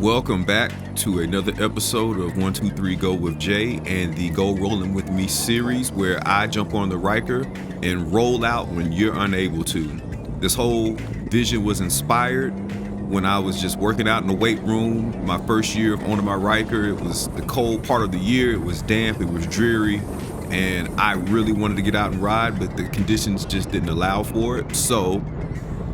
Welcome back to another episode of 123 Go with Jay and the Go Rolling With Me series, where I jump on the Riker and roll out when you're unable to. This whole vision was inspired when I was just working out in the weight room my first year of owning my Riker. It was the cold part of the year, it was damp, it was dreary, and I really wanted to get out and ride, but the conditions just didn't allow for it. So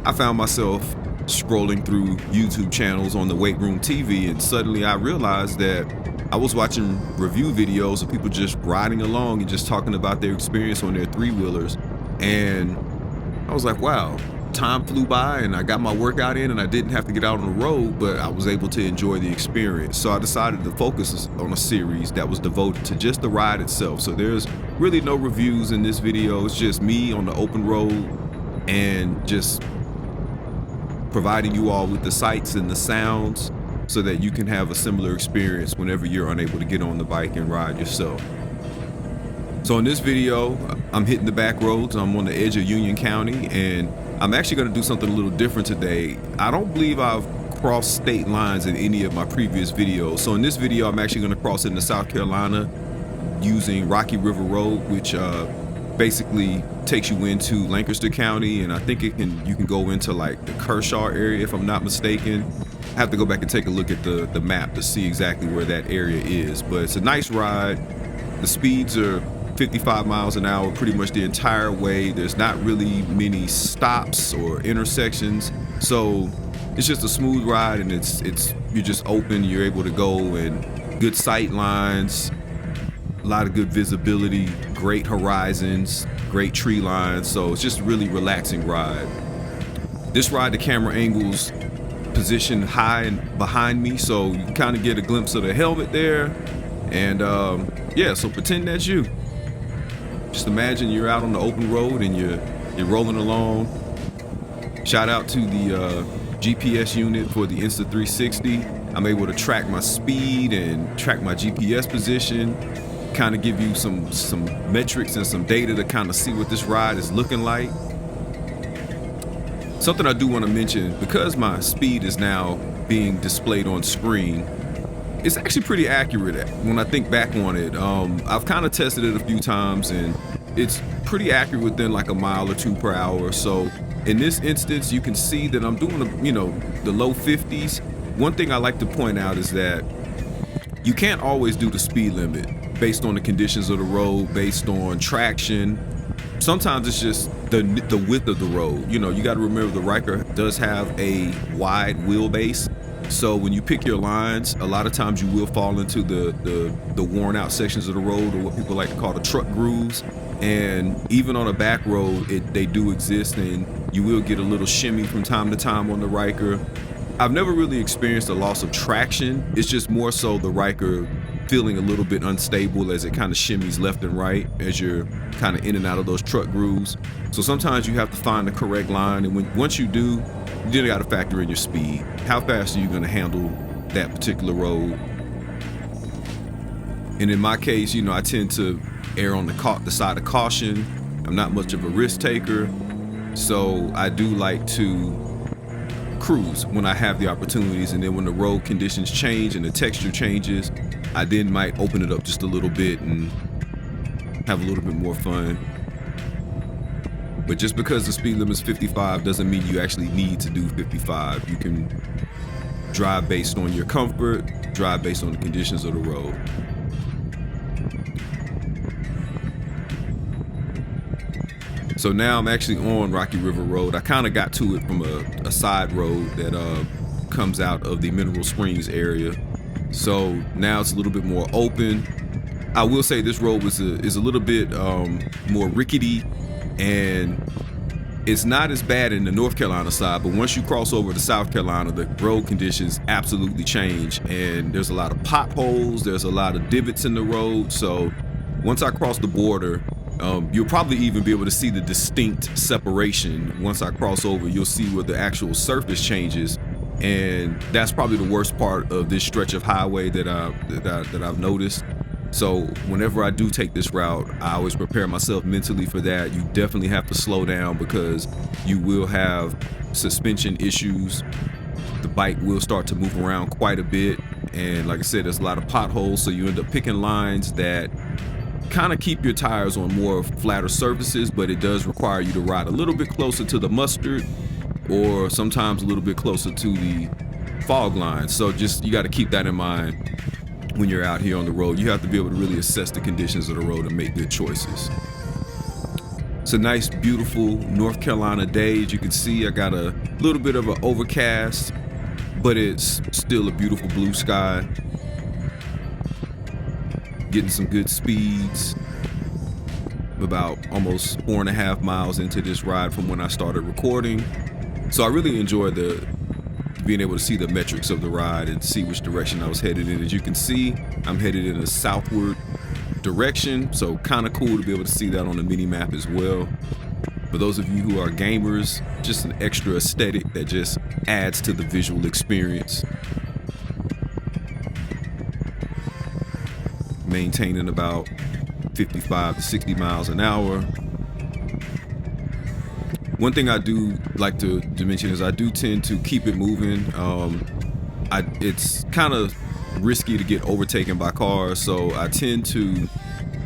I found myself scrolling through YouTube channels on the weight room TV, and suddenly I realized that I was watching review videos of people just riding along and just talking about their experience on their three-wheelers. And I was like, wow, time flew by and I got my workout in and I didn't have to get out on the road, but I was able to enjoy the experience. So I decided to focus on a series that was devoted to just the ride itself. So there's really no reviews in this video. It's just me on the open road and just providing you all with the sights and the sounds so that you can have a similar experience whenever you're unable to get on the bike and ride yourself. So in this video, I'm hitting the back roads. I'm on the edge of Union County, and I'm actually going to do something a little different today. I don't believe I've crossed state lines in any of my previous videos. So in this video, I'm actually going to cross into South Carolina using Rocky River Road, which basically takes you into Lancaster County, and I think you can go into like the Kershaw area if I'm not mistaken. I have to go back and take a look at the map to see exactly where that area is, but it's a nice ride. The speeds are 55 miles an hour pretty much the entire way. There's not really many stops or intersections, so it's just a smooth ride, and you're just open, you're able to go, and good sight lines, a lot of good visibility, great horizons, great tree lines. So it's just a really relaxing ride. This ride, the camera angles positioned high and behind me, so you can kind of get a glimpse of the helmet there. And yeah, so pretend that's you. Just imagine you're out on the open road and you're rolling along. Shout out to the GPS unit for the Insta360. I'm able to track my speed and track my GPS position, kind of give you some metrics and some data to kind of see what this ride is looking like. Something I do want to mention, because my speed is now being displayed on screen, it's actually pretty accurate when I think back on it. I've kind of tested it a few times and it's pretty accurate within like a mile or two per hour. So in this instance, you can see that I'm doing the low 50s. One thing I like to point out is that you can't always do the speed limit based on the conditions of the road, based on traction. Sometimes it's just the width of the road. You got to remember the Riker does have a wide wheelbase. So when you pick your lines, a lot of times you will fall into the worn out sections of the road, or what people like to call the truck grooves. And even on a back road, they do exist, and you will get a little shimmy from time to time on the Riker. I've never really experienced a loss of traction. It's just more so the Riker feeling a little bit unstable as it kind of shimmies left and right as you're kind of in and out of those truck grooves. So sometimes you have to find the correct line, and once you do, you then got to factor in your speed. How fast are you going to handle that particular road? And in my case, I tend to err on the side of caution. I'm not much of a risk taker, so I do like to cruise when I have the opportunities, and then when the road conditions change and the texture changes, I then might open it up just a little bit and have a little bit more fun. But just because the speed limit is 55 doesn't mean you actually need to do 55. You can drive based on your comfort, drive based on the conditions of the road. So now I'm actually on Rocky River Road. I kind of got to it from a side road that comes out of the Mineral Springs area. So now it's a little bit more open. I will say this road is a little bit more rickety, and it's not as bad in the North Carolina side, but once you cross over to South Carolina, the road conditions absolutely change, and there's a lot of potholes, there's a lot of divots in the road. So once I cross the border, you'll probably even be able to see the distinct separation. Once I cross over, you'll see where the actual surface changes, and that's probably the worst part of this stretch of highway that I've noticed. So whenever I do take this route, I always prepare myself mentally for that. You definitely have to slow down because you will have suspension issues the bike will start to move around quite a bit. And like I said, there's a lot of potholes, so you end up picking lines that kind of keep your tires on more flatter surfaces, but it does require you to ride a little bit closer to the mustard or sometimes a little bit closer to the fog line. So just, you got to keep that in mind when you're out here on the road. You have to be able to really assess the conditions of the road and make good choices. It's a nice, beautiful North Carolina day. As you can see, I got a little bit of an overcast, but it's still a beautiful blue sky. Getting some good speeds. About almost 4.5 miles into this ride from when I started recording. So I really enjoyed being able to see the metrics of the ride and see which direction I was headed in. As you can see, I'm headed in a southward direction, so kind of cool to be able to see that on the mini map as well. For those of you who are gamers, just an extra aesthetic that just adds to the visual experience. Maintaining about 55 to 60 miles an hour. One thing I do like to mention is I do tend to keep it moving. It's kind of risky to get overtaken by cars, so I tend to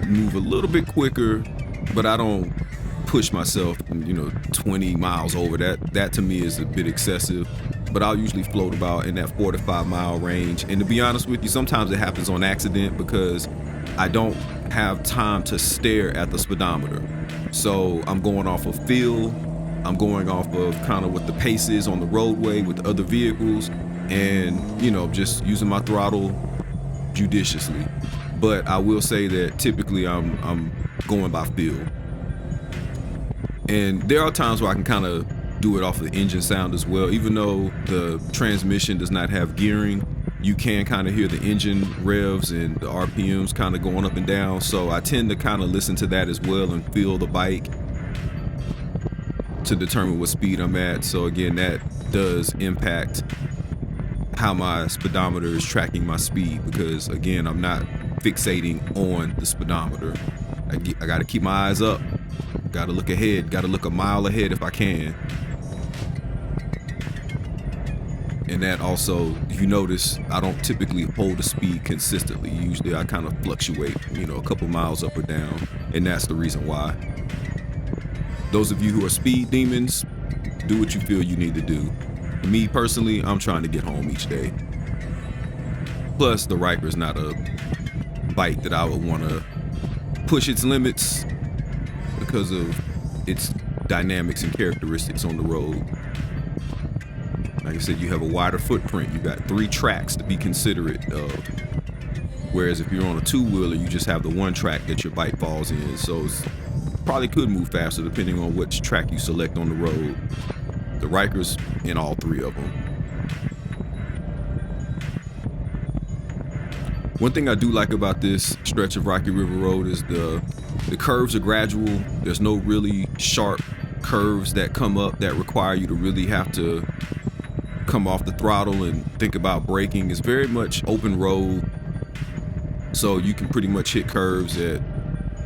move a little bit quicker, but I don't push myself, 20 miles over. That to me is a bit excessive, but I'll usually float about in that 4 to 5 mile range. And to be honest with you, sometimes it happens on accident because I don't have time to stare at the speedometer. So I'm going off of feel. I'm going off of kind of what the pace is on the roadway with other vehicles, and just using my throttle judiciously. But I will say that typically I'm going by feel. And there are times where I can kind of do it off of the engine sound as well. Even though the transmission does not have gearing, you can kind of hear the engine revs and the RPMs kind of going up and down. So I tend to kind of listen to that as well and feel the bike to determine what speed I'm at. So again, that does impact how my speedometer is tracking my speed, because again, I'm not fixating on the speedometer. I got to keep my eyes up, got to look ahead, got to look a mile ahead if I can. And that also, if you notice, I don't typically hold the speed consistently. Usually I kind of fluctuate, a couple miles up or down, and that's the reason why. Those of you who are speed demons, do what you feel you need to do. For me personally, I'm trying to get home each day. Plus, the Riker is not a bike that I would want to push its limits because of its dynamics and characteristics on the road. Like I said, you have a wider footprint. You got 3 tracks to be considerate of. Whereas if you're on a 2-wheeler, you just have the 1 track that your bike falls in. So it's probably could move faster depending on which track you select on the road. The Riker's in all 3 of them. One thing I do like about this stretch of Rocky River Road is the curves are gradual. There's no really sharp curves that come up that require you to really have to come off the throttle and think about braking. It's very much open road, so you can pretty much hit curves at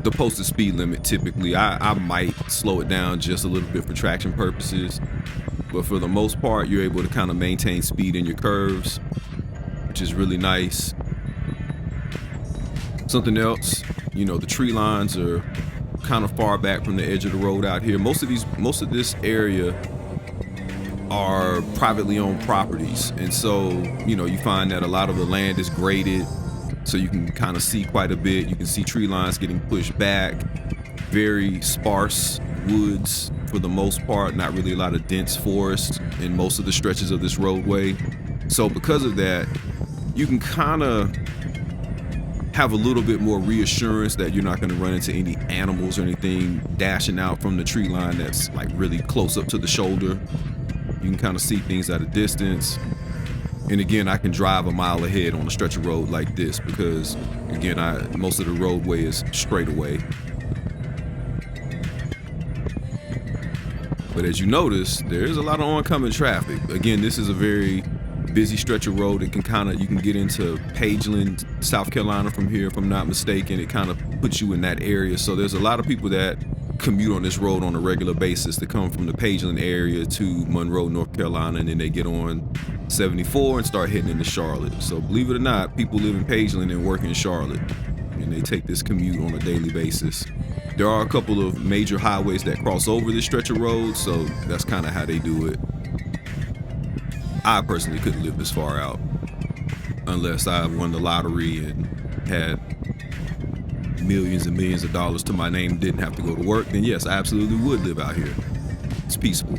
the posted speed limit. Typically I might slow it down just a little bit for traction purposes, but for the most part you're able to kind of maintain speed in your curves, which is really nice. Something else, the tree lines are kind of far back from the edge of the road out here. Most of this area are privately owned properties, and so you find that a lot of the land is graded, so you can kind of see quite a bit. You can see tree lines getting pushed back, very sparse woods for the most part, not really a lot of dense forest in most of the stretches of this roadway. So because of that, you can kind of have a little bit more reassurance that you're not going to run into any animals or anything dashing out from the tree line that's like really close up to the shoulder. You can kind of see things at a distance. And again, I can drive a mile ahead on a stretch of road like this because, again, most of the roadway is straight away. But as you notice, there is a lot of oncoming traffic. Again, this is a very busy stretch of road. You can get into Pageland, South Carolina from here, if I'm not mistaken. It kind of puts you in that area. So there's a lot of people that commute on this road on a regular basis to come from the Pageland area to Monroe, North Carolina, and then they get on 74 and start heading into Charlotte. So believe it or not, people live in Pageland and work in Charlotte, and they take this commute on a daily basis. There are a couple of major highways that cross over this stretch of road, so that's kind of how they do it. I personally couldn't live this far out unless I won the lottery and had millions and millions of dollars to my name, didn't have to go to work. Then yes, I absolutely would live out here. It's peaceful.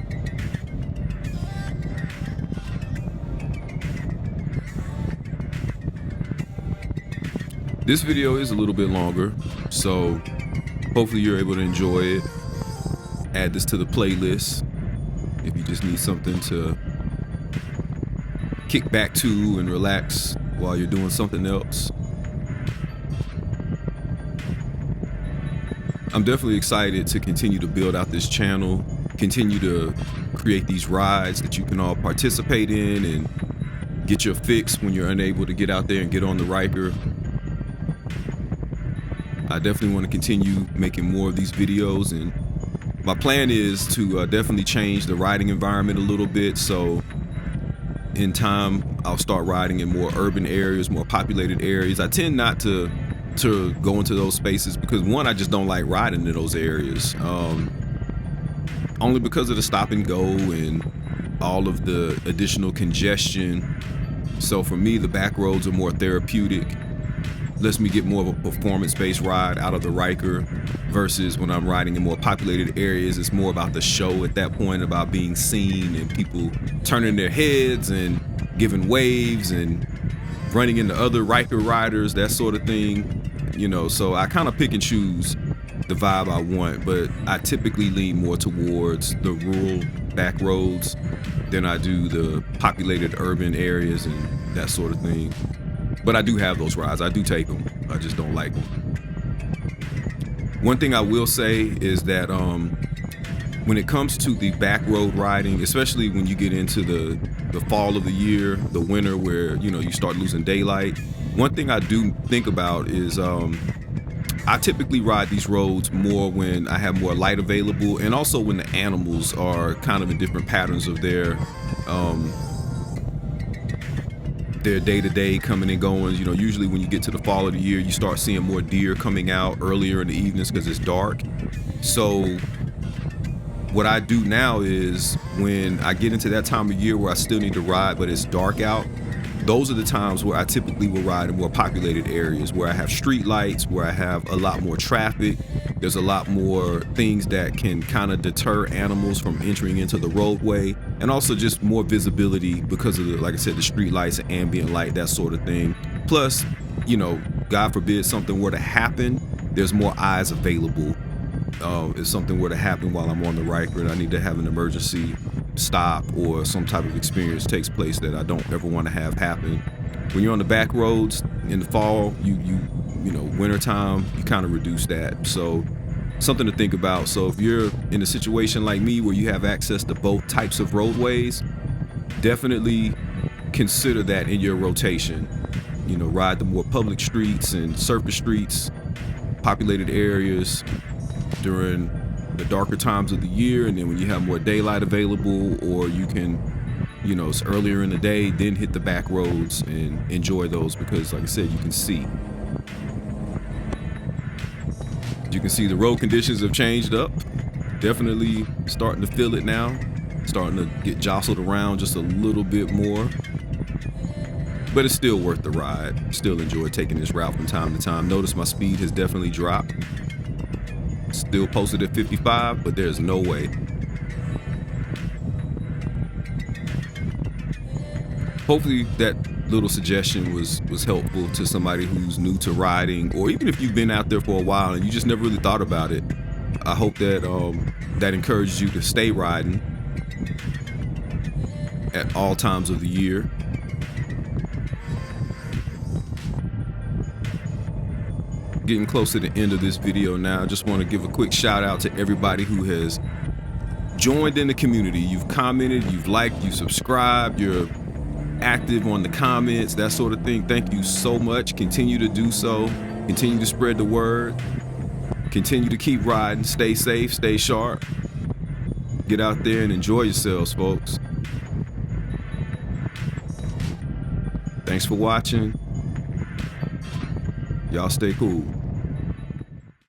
This video is a little bit longer, so hopefully you're able to enjoy it. Add this to the playlist if you just need something to kick back to and relax while you're doing something else. I'm definitely excited to continue to build out this channel, continue to create these rides that you can all participate in and get your fix when you're unable to get out there and get on the Riker. I definitely want to continue making more of these videos, and my plan is to definitely change the riding environment a little bit. So in time, I'll start riding in more urban areas, more populated areas. I tend not to go into those spaces because, one, I just don't like riding in those areas. Only because of the stop and go and all of the additional congestion. So for me, the back roads are more therapeutic. Lets me get more of a performance-based ride out of the Riker versus when I'm riding in more populated areas. It's more about the show at that point, about being seen and people turning their heads and giving waves and running into other Riker riders, that sort of thing. You know, so I kind of pick and choose the vibe I want, but I typically lean more towards the rural back roads than I do the populated urban areas and that sort of thing. But I do have those rides. I do take them. I just don't like them. One thing I will say is that when it comes to the back road riding, especially when you get into the fall of the year, the winter where, you know, you start losing daylight, one thing I do think about is I typically ride these roads more when I have more light available, and also when the animals are kind of in different patterns of their day-to-day coming and going. You know, usually when you get to the fall of the year, you start seeing more deer coming out earlier in the evenings because it's dark. So what I do now is when I get into that time of year where I still need to ride but it's dark out, those are the times where I typically will ride in more populated areas where I have street lights, where I have a lot more traffic. There's a lot more things that can kind of deter animals from entering into the roadway, and also just more visibility because of the, like I said, the street lights and ambient light, that sort of thing. Plus, you know, God forbid something were to happen, there's more eyes available. If something were to happen while I'm on the Riker and I need to have an emergency stop or some type of experience takes place that I don't ever want to have happen. When you're on the back roads in the fall, you know, wintertime, you kind of reduce that. So something to think about. So if you're in a situation like me where you have access to both types of roadways, definitely consider that in your rotation. You know, ride the more public streets and surface streets, populated areas during the darker times of the year, and then when you have more daylight available, or you can, you know, it's earlier in the day, then hit the back roads and enjoy those because, like I said, you can see. You can see the road conditions have changed up. Definitely starting to feel it now. Starting to get jostled around just a little bit more. But it's still worth the ride. Still enjoy taking this route from time to time. Notice my speed has definitely dropped. Still posted at 55, but there's no way. Hopefully that little suggestion was helpful to somebody who's new to riding, or even if you've been out there for a while and you just never really thought about it. I hope that that encourages you to stay riding at all times of the year. Getting close to the end of this video now. I just want to give a quick shout out to everybody who has joined in the community. You've commented, you've liked, you subscribed, you're active on the comments, that sort of thing. Thank you so much. Continue to do so. Continue to spread the word. Continue to keep riding. Stay safe, stay sharp. Get out there and enjoy yourselves, folks. Thanks for watching. Y'all stay cool.